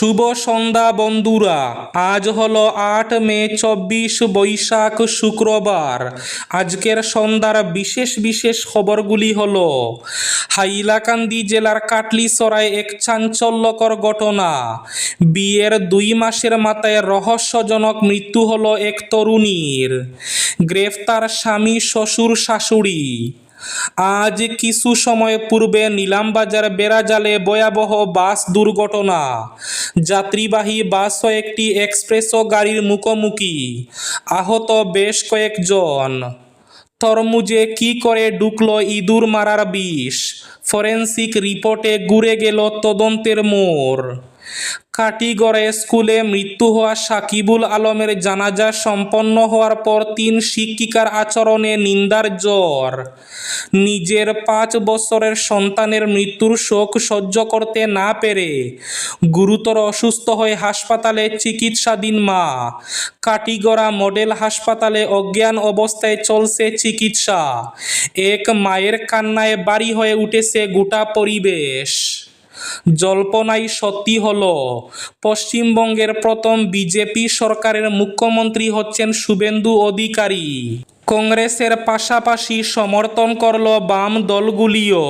শুভ সন্ধ্যা বন্ধুরা। আজ হলো ৮ মে ২৪ বৈশাখ শুক্রবার। আজকের সন্ধ্যার বিশেষ বিশেষ খবরগুলি হলো: হাইলাকান্দি জেলার কাটলিছড়ায় এক চাঞ্চল্যকর ঘটনা। বিয়ের ২ মাসের মাথায় রহস্যজনক মৃত্যু হলো এক তরুণীর। গ্রেফতার স্বামী, শ্বশুর, শাশুড়ি। আজ কিছু সময় পূর্বে নিলামবাজার বেড়াজালে ভয়াবহ বাস দুর্ঘটনা। যাত্রীবাহী বাস ও একটি এক্সপ্রেসো গাড়ির মুখোমুখি। আহত বেশ কয়েকজন। তরমুজে কি করে ঢুকলো ইঁদুর মারার বিষ? ফরেনসিক রিপোর্টে ঘুরে গেল তদন্তের মোড়। কাটিগড়ে স্কুলে মৃত্যু হওয়া সাকিবুল আলমের জানাজা সম্পন্ন হওয়ার পর ৩ শিক্ষিকার আচরণে নিন্দার জ্বর। নিজের ৫ বছরের সন্তানের মৃত্যুর শোক সহ্য করতে না পেরে গুরুতর অসুস্থ হয়ে হাসপাতালে চিকিৎসাধীন মা। কাটিগড়া মডেল হাসপাতালে অজ্ঞান অবস্থায় চলছে চিকিৎসা। এক মায়ের কান্নায় বাড়ি হয়ে উঠেছে গোটা পরিবেশ। জল্পনাই সত্যি হলো, পশ্চিমবঙ্গের প্রথম বিজেপি সরকারের মুখ্যমন্ত্রী হচ্ছেন শুভেন্দু অধিকারী। কংগ্রেসের পাশাপাশি সমর্থন করল বাম দলগুলিও।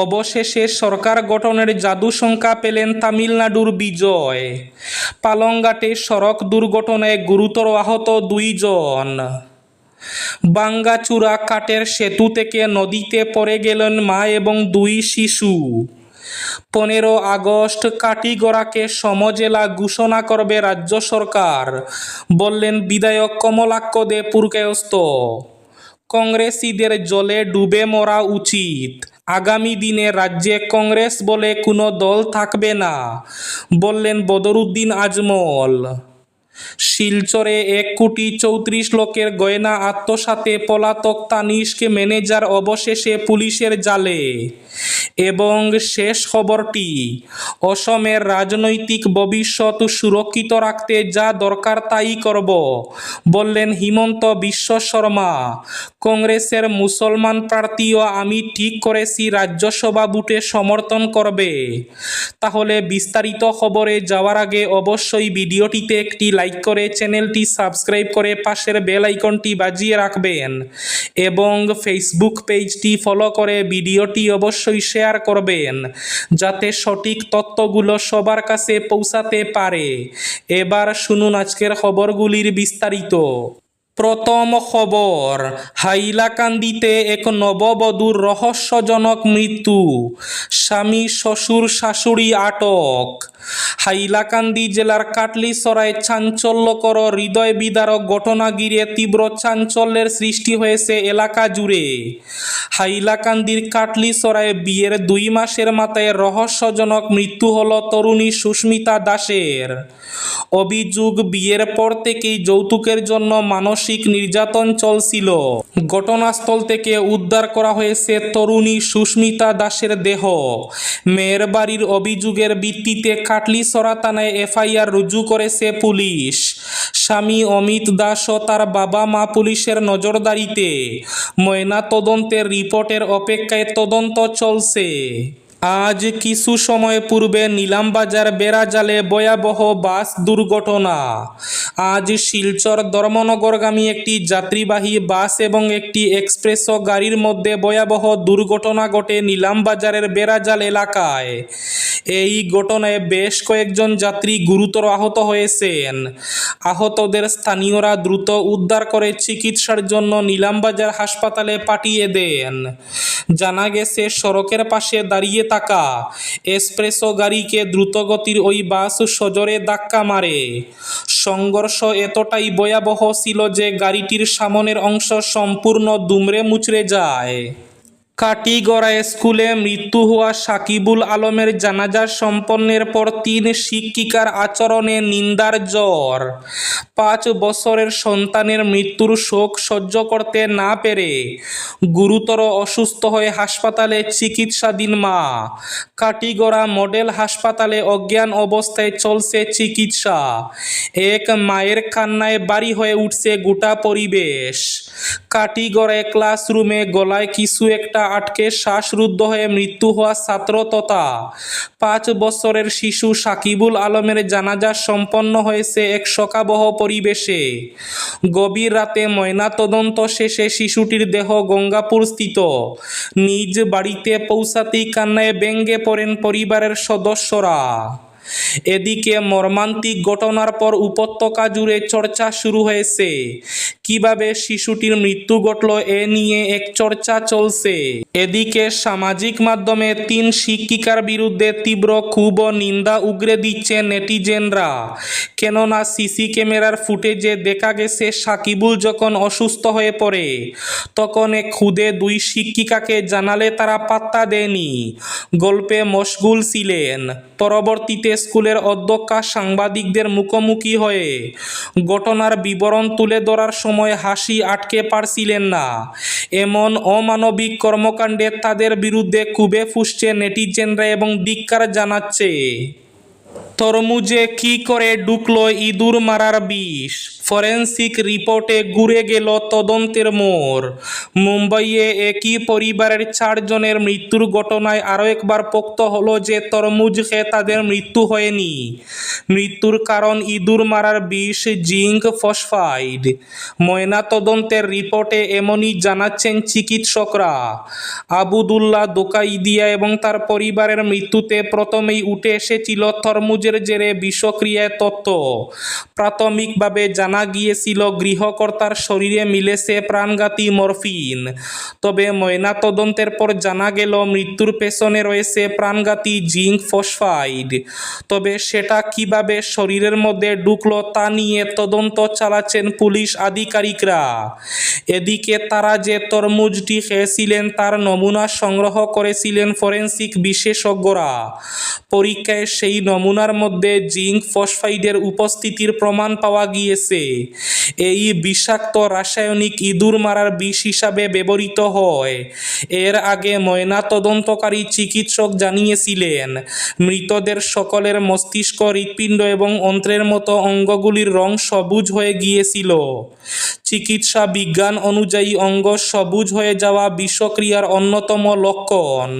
অবশেষে সরকার গঠনের জাদুশঙ্কা পেলেন তামিলনাড়ুর বিজয়। পালংঘাটে সড়ক দুর্ঘটনায় গুরুতর আহত ২ জন। বাঙ্গাচূড়া কাঠের সেতু থেকে নদীতে পড়ে গেলেন মা এবং ২ শিশু। ১৫ আগস্ট কাটিগড়াকে সমজেলা ঘোষণা করবে রাজ্য সরকার, বললেন বিধায়ক কমলাক্ষ দে পুরকায়স্থ। কংগ্রেসীদের জলে ডুবে মরা উচিত। আগামী দিনে রাজ্যে কংগ্রেস বলে কোনো দল থাকবে না, বললেন বদরুদ্দিন আজমল। শিলচরে ১,৩৪,০০,০০০ গয়না আত্মসাতে পলাতক তানিস্ক ম্যানেজার অবশেষে পুলিশের জালে। এবং শেষ খবরটি, অসমের রাজনৈতিক ভবিষ্যৎ সুরক্ষিত রাখতে যা দরকার তাই করব, বললেন হিমন্ত বিশ্ব শর্মা। কংগ্রেসের মুসলমান প্রার্থীও আমি ঠিক করেছি রাজ্যসভা ভোটে সমর্থন করবে। তাহলে বিস্তারিত খবরে যাওয়ার আগে অবশ্যই ভিডিওটিতে একটি লাইক করে চ্যানেলটি সাবস্ক্রাইব করে পাশের বেল আইকনটি বাজিয়ে রাখবেন এবং ফেসবুক পেজটি ফলো করে ভিডিওটি অবশ্যই শেয়ার করবেন, যাতে সঠিক তথ্যগুলো সবার কাছে পৌঁছাতে পারে। এবার শুনুন আজকের খবরগুলির বিস্তারিত। প্রথম খবর, হাইলাকান্দিতে এক নববধূর রহস্যজনক মৃত্যু। স্বামী, শ্বশুর, শাশুড়ি আটক। হাইলাকান্দি জেলার কাটলিছড়ায় চাঞ্চল্যকর হৃদয় বিদারক ঘটনা ঘিরে তীব্র চাঞ্চল্যের সৃষ্টি হয়েছে এলাকা জুড়ে। হাইলাকান্দির কাটলিছড়ায় বিয়ের ২ মাসের মাথায় রহস্যজনক মৃত্যু হল তরুণী সুস্মিতা দাসের। অভিযোগ, বিয়ের পর থেকেই যৌতুকের জন্য মানসিক নির্যাতন চলছিল। ঘটনাস্থল থেকে উদ্ধার করা হয়েছে তরুণী সুস্মিতা দাসের দেহ। মেয়ের বাড়ির অভিযোগের ভিত্তিতে কাটলিছড়া থানায় এফআইআর রুজু করেছে পুলিশ। স্বামী অমিত দাস ও তার বাবা মা পুলিশের নজরদারিতে। ময়না তদন্তের রিপোর্টের অপেক্ষায় তদন্ত চলছে। আজ কিছু সময় পূর্বে নিলামবাজার বেড়াজালে ভয়াবহ বাস দুর্ঘটনা। আজ শিলচর ধর্মনগরগামী একটি যাত্রীবাহী বাস এবং একটি এক্সপ্রেসো গাড়ির মধ্যে ভয়াবহ দুর্ঘটনা ঘটে নিলামবাজারের বেড়াজাল এলাকায়। এই ঘটনায় বেশ কয়েকজন যাত্রী গুরুতর আহত হয়েছেন। আহতদের স্থানীয়রা দ্রুত উদ্ধার করে চিকিৎসার জন্য নিলামবাজার হাসপাতালে পাঠিয়ে দেন। জানা গেছে, সড়কের পাশে দাঁড়িয়ে থাকা এক্সপ্রেসো গাড়িকে দ্রুতগতির ওই বাস সজোরে ধাক্কা মারে। সংঘর্ষ এতটাই ভয়াবহ ছিল যে গাড়িটির সামনের অংশ সম্পূর্ণ দুমড়ে মুচড়ে যায়। কাটিগড়ায় স্কুলে মৃত্যু হওয়া সাকিবুল আলমের জানাজা সম্পন্নের পর ৩ শিক্ষিকার আচরণে নিন্দার জ্বর। ৫ বছরের সন্তানের মৃত্যুর শোক সহ্য করতে না পেরে গুরুতর অসুস্থ হয়ে হাসপাতালে চিকিৎসাধীন মা। কাটিগড়া মডেল হাসপাতালে অজ্ঞান অবস্থায় চলছে চিকিৎসা। এক মায়ের কান্নায় বাড়ি হয়ে উঠছে গোটা পরিবেশ। কাটিগড়ে ক্লাসরুমে গলায় কিছু একটা আটকে শ্বাসরুদ্ধ হয়ে মৃত্যু হওয়া ছাত্র তথা 5 বছরের শিশু সাকিবুল আলমের জানাজা সম্পন্ন হয়েছে এক শোকাবহ পরিবেশে। গভীর রাতে ময়নাতদন্ত শেষে শিশুটির দেহ গঙ্গাপুর স্থিত নিজ বাড়িতে পৌঁছাতেই কান্নায় ভেঙে পড়েন পরিবারের সদস্যরা। এদিকে মর্মান্তিক ঘটনার পর উপত্যকা জুড়ে চর্চা শুরু হয়েছে। কিভাবে শিশুটির মৃত্যু ঘটল এ নিয়ে এক চর্চা চলছে। এদিকে সামাজিক মাধ্যমে 3 শিক্ষিকার বিরুদ্ধে তীব্র ক্ষোভ ও নিন্দা উগরে দিচ্ছে নেটিজেনরা। কেননা সিসি ক্যামেরার ফুটেজে দেখা গেছে সাকিবুল যখন অসুস্থ হয়ে পড়ে তখন এক খুদে 2 শিক্ষিকাকে জানালে তারা পাত্তা দেয়নি, গল্পে মশগুল ছিলেন। পরবর্তীতে স্কুলের অধ্যক্ষা সাংবাদিকদের মুখোমুখি হয়ে ঘটনার বিবরণ তুলে ধরার সময় হাসি আটকে পারছিলেন না। এমন অমানবিক কর্মকাণ্ডে তাদের বিরুদ্ধে ক্ষোভে ফুঁসছে নেটিজেনরা এবং ধিক্কার জানাচ্ছে। তরমুজে কি করে ঢুকলো ইঁদুর মারার বিষ? ফরেনসিক রিপোর্টে ঘুরে গেল তদন্তের মোড়। মুম্বাইয়ে একই পরিবারের 4 জনের মৃত্যুর ঘটনায় আরও একবার পোক্ত হলো যে তরমুজ খেয়ে তাদের মৃত্যু হয়নি। মৃত্যুর কারণ ইঁদুর মারার বিষ জিঙ্ক ফসফাইড। ময়নাতদন্তের রিপোর্টে এমনই জানাচ্ছেন চিকিৎসকরা। আবুদুল্লাহ দোকাইদিয়া এবং তার পরিবারের মৃত্যুতে প্রথমেই উঠে এসেছিল তরমুজের জেরে বিষক্রিয়ায় তত্ত্ব। প্রাথমিকভাবে জানা গিয়েছিল গৃহকর্তার শরীরে মিলেছে প্রাণঘাতী মরফিন। তবে ময়নাতদন্তের পর জানা গেল মৃত্যুর পেছনে রয়েছে প্রাণঘাতী জিঙ্ক ফসফাইড। তবে সেটা কিভাবে শরীরের মধ্যে ঢুকলো তা নিয়ে তদন্ত চালাচ্ছেন পুলিশ আধিকারিকরা। এদিকে তারা যে তরমুজটি খেয়েছিলেন তার নমুনা সংগ্রহ করেছিলেন ফরেনসিক বিশেষজ্ঞরা। পরীক্ষায় সেই নমুনার মধ্যে জিঙ্ক ফসফাইডের উপস্থিতির প্রমাণ পাওয়া গিয়েছে। এই বিষাক্ত রাসায়নিক ইঁদুর মারার বিষ হিসাবে ব্যবহৃত হয়। এর আগে ময়নাতদন্তকারী চিকিৎসক জানিয়েছিলেন মৃতদের সকলের মস্তিষ্ক, হৃৎপিণ্ড এবং অন্ত্রের মতো অঙ্গগুলির রং সবুজ হয়ে গিয়েছিল। চিকিৎসা বিজ্ঞান অনুযায়ী অঙ্গ সবুজ হয়ে যাওয়া বিষক্রিয়ার অন্যতম লক্ষণ।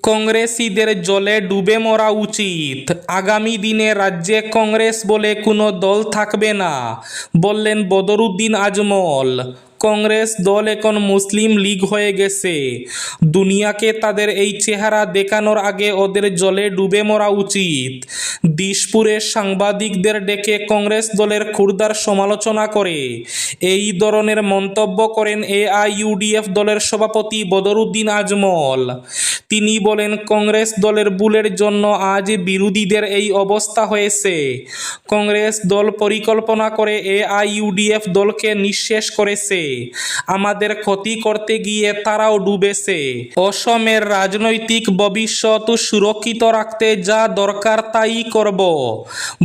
কংগ্রেসীদের জলে ডুবে মরা উচিত। আগামী দিনে রাজ্যে কংগ্রেস বলে কোনো দল থাকবে না, বললেন বদরুদ্দিন আজমল। কংগ্রেস দল এখন মুসলিম লীগ হয়ে গেছে। দুনিয়াকে তাদের এই চেহারা দেখানোর আগে ওদের জলে ডুবে মরা উচিত। দিশপুরে সাংবাদিকদের ডেকে কংগ্রেস দলের ক্ষুরধার সমালোচনা করে এই ধরনের মন্তব্য করেন এআইইউডিএফ দলের সভাপতি বদরুদ্দিন আজমল। তিনি বলেন, কংগ্রেস দলের ভুলের জন্য আজ বিরোধীদের এই অবস্থা হয়েছে। কংগ্রেস দল পরিকল্পনা করে এআইইউডিএফ দলকে নিঃশেষ করেছে। আমাদের ক্ষতি করতে গিয়ে তারাও ডুবেছে। অসমের রাজনৈতিক ভবিষ্যৎ সুরক্ষিত রাখতে যা দরকার তাই করব,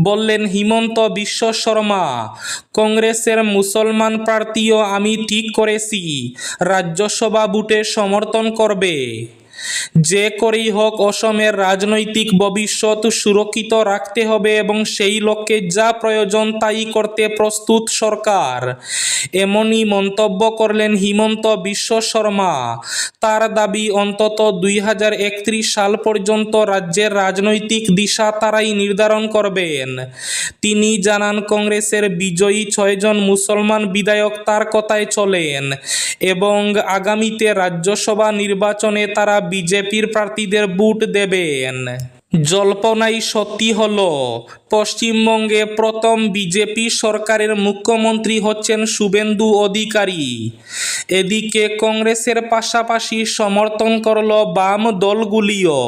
বললেন হিমন্ত বিশ্ব শর্মা। কংগ্রেসের মুসলমান প্রার্থীও আমি ঠিক করেছি, রাজ্যসভা ভোটে সমর্থন করবে। যে করেই হোক অসমের রাজনৈতিক ভবিষ্যৎ সুরক্ষিত রাখতে হবে এবং সেই লক্ষ্যে যা প্রয়োজন তাই করতে প্রস্তুত সরকার। এমনই মন্তব্য করলেন হিমন্ত বিশ্ব শর্মা। তার দাবি, অন্তত 2031 সাল পর্যন্ত রাজ্যের রাজনৈতিক দিশা তারাই নির্ধারণ করবেন। তিনি জানান, কংগ্রেসের বিজয়ী 6 জন মুসলমান বিধায়ক তার কথায় চলেন এবং আগামীতে রাজ্যসভা নির্বাচনে তারা বিজেপির প্রার্থীদের ভোট দেবেন। জল্পনাই সত্যি হলো, পশ্চিমবঙ্গে প্রথম বিজেপি সরকারের মুখ্যমন্ত্রী হচ্ছেন শুভেন্দু অধিকারী। এদিকে কংগ্রেসের পাশাপাশি সমর্থন করল বাম দলগুলিও।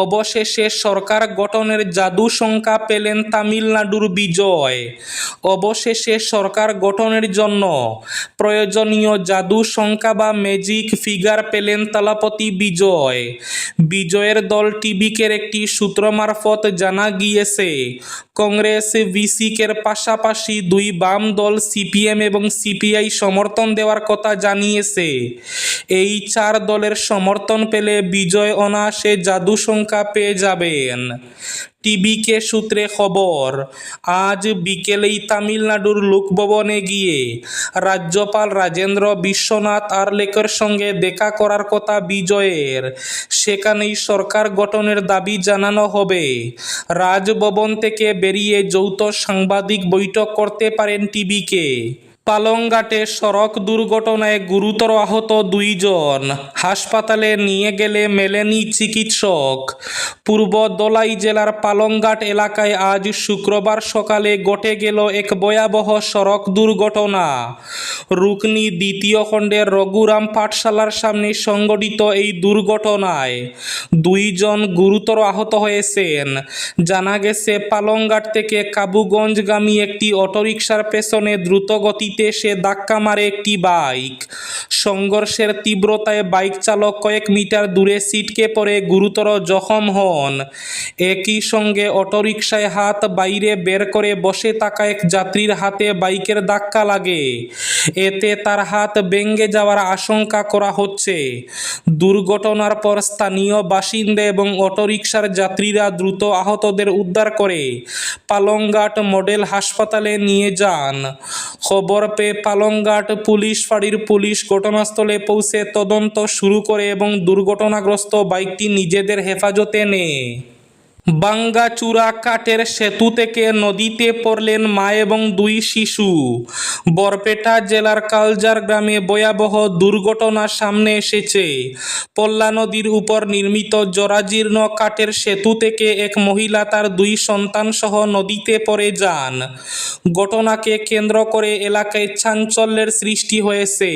অবশেষে সরকার গঠনের জাদু সংখ্যা পেলেন তামিলনাড়ুর বিজয়। অবশেষে সরকার গঠনের জন্য প্রয়োজনীয় জাদু সংখ্যা বা ম্যাজিক ফিগার পেলেন তলাপতি বিজয়। বিজয়ের দল টিভিকের একটি সূত্র মারফত জানা গিয়েছে, কংগ্রেস ভিসিকের পাশাপাশি 2 বাম দল সিপিএম এবং সিপিআই সমর্থন দেওয়ার কথা জানিয়েছে। এই 4 দলের সমর্থন পেলে বিজয় অনায়াসে জাদু সংখ্যা পেয়ে যাবেন। টিবিকে সূত্রে খবর, আজ বিকেলেই তামিলনাড়ুর লোকভবনে গিয়ে রাজ্যপাল রাজেন্দ্র বিশ্বনাথ আর্লেকের সঙ্গে দেখা করার কথা বিজয়ের। সেখানেই সরকার গঠনের দাবি জানানো হবে। রাজভবন থেকে বেরিয়ে যৌথ সাংবাদিক বৈঠক করতে পারেন টিবিকে। পালংঘাটে সড়ক দুর্ঘটনায় গুরুতর আহত 2 জন, হাসপাতালে নিয়ে গেলে মেলেনি চিকিৎসক। পূর্ব ধলাই জেলার পালংঘাট এলাকায় আজ শুক্রবার সকালে ঘটে গেল এক ভয়াবহ সড়ক দুর্ঘটনা। রুকনি 2য় খণ্ডের রঘুরাম পাঠশালার সামনে সংঘটিত এই দুর্ঘটনায় 2 জন গুরুতর আহত হয়েছেন। জানা গেছে, পালংঘাট থেকে কাবুগঞ্জগামী একটি অটোরিকশার পেছনে দ্রুত গতিতে সে ধাক্কা মারে একটি বাইক। সংঘর্ষের তীব্রতায় বাইক চালক কয়েক মিটার দূরে ছিটকে পড়ে গুরুতর জখম হন। একই সঙ্গে অটোরিকশায় হাত বাইরে বের করে বসে থাকা এক যাত্রীর হাতে বাইকের ধাক্কা লাগে। এতে তার হাত ভেঙে যাওয়ার আশঙ্কা করা হচ্ছে। দুর্ঘটনার পর স্থানীয় বাসিন্দা এবং অটোরিকশার যাত্রীরা দ্রুত আহতদের উদ্ধার করে পালংঘাট মডেল হাসপাতালে নিয়ে যান। খবর পেয়ে পালংঘাট পুলিশ ফাঁড়ির পুলিশ ঘটনাস্থলে পৌঁছে তদন্ত শুরু করে এবং দুর্ঘটনাগ্রস্ত বাইকটি নিজেদের হেফাজতে নেয়। বাঙ্গাচূড়া কাঠের সেতু থেকে নদীতে পড়লেন মা এবং 2 শিশু। বরপেটা জেলার কালজার গ্রামে ভয়াবহ দুর্ঘটনা সামনে এসেছে। পল্লা নদীর উপর নির্মিত জরাজীর্ণ কাঠের সেতু থেকে এক মহিলা তার 2 সন্তান সহ নদীতে পড়ে যান। ঘটনাকে কেন্দ্র করে এলাকায় চাঞ্চল্যের সৃষ্টি হয়েছে।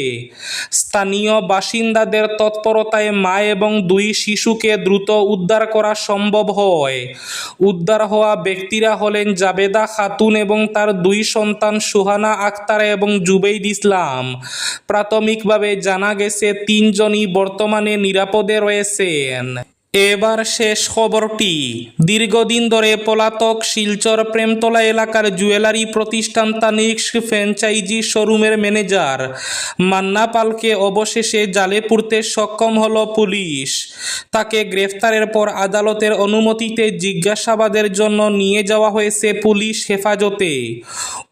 স্থানীয় বাসিন্দাদের তৎপরতায় মা এবং 2 শিশুকে দ্রুত উদ্ধার করা সম্ভব হয়। উদ্ধার হওয়া ব্যক্তিরা হলেন জাবেদা খাতুন এবং তার 2 সন্তান সুহানা আক্তার এবং জুবেইদ ইসলাম। প্রাথমিকভাবে জানা গেছে 3 জনই বর্তমানে নিরাপদে রয়েছেন। এবার শেষ খবরটি। দীর্ঘদিন ধরে পলাতক শিলচর প্রেমতলা এলাকার জুয়েলারি প্রতিষ্ঠান তানিক্স ফ্র্যাঞ্চাইজি শোরুমের ম্যানেজার মান্না পালকে অবশেষে জালে পুরতে সক্ষম হল পুলিশ। তাকে গ্রেফতারের পর আদালতের অনুমতিতে জিজ্ঞাসাবাদের জন্য নিয়ে যাওয়া হয়েছে পুলিশ হেফাজতে।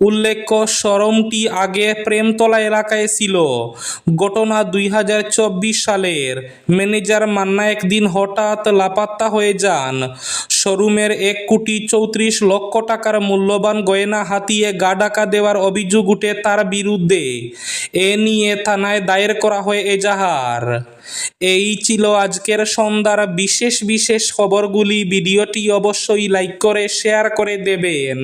উল্লেখ্য, শোরুমটি আগে প্রেমতলা এলাকায় ছিল। ঘটনা 2024 সালের। ম্যানেজার মান্না একদিন হঠাৎ লাপাত্তা হয়ে যান। শোরুমের 1,34,00,000 টাকার মূল্যবান গয়না হাতিয়ে গা ঢাকা দেওয়ার অভিযোগ উঠে তার বিরুদ্ধে। এ নিয়ে থানায় দায়ের করা হয় এজাহার। এই ছিল আজকের সন্ধ্যার বিশেষ খবরগুলি। ভিডিওটি অবশ্যই লাইক করে শেয়ার করে দেবেন।